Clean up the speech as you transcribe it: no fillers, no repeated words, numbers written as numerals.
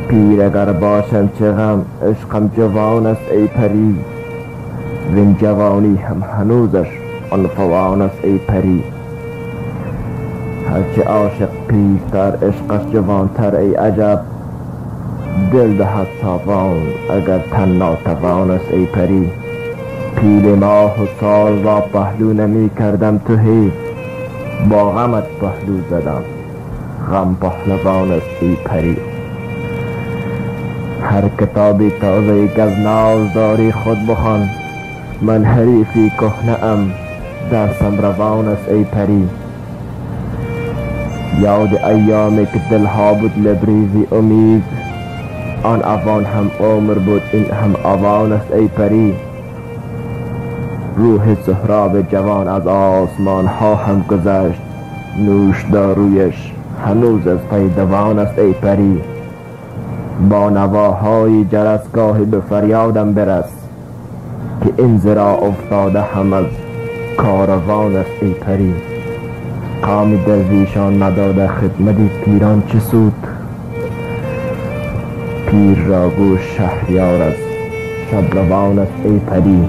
پیر اگر باشم چه غم، عشقم جوان است ای پری، وین جوانی هم هنوزش عنفوان است ای پری. هرچه عاشق پیرتر عشقش جوانتر ای عجب، دل دهد تاوان اگر تن ناتوان است ای پری. پیل ماه و سال را پهلو نمی کردم تهی، با غمت پهلو زدم غم پهلوان است ای پری. هر کتابی تازه که از ناز داری خود بخوان، من حریفی کهنه ام درسم روان است ای پری. یاد ایامی که دلها بود لبریزی امید، آن اوان هم عمر بود این هم اوان است ای پری. روح سهراب جوان از آسمان ها هم گذشت، نوش دارویش هنوز از پی دوان است ای پری. با نواهای جرسگاهی به فریادم برس، که این زرا افتاده هم از کاروان است ای پری. قام درویشان نداده خدمت پیران چه سود، پیر را گوش شهریار از شب روان است ای پری.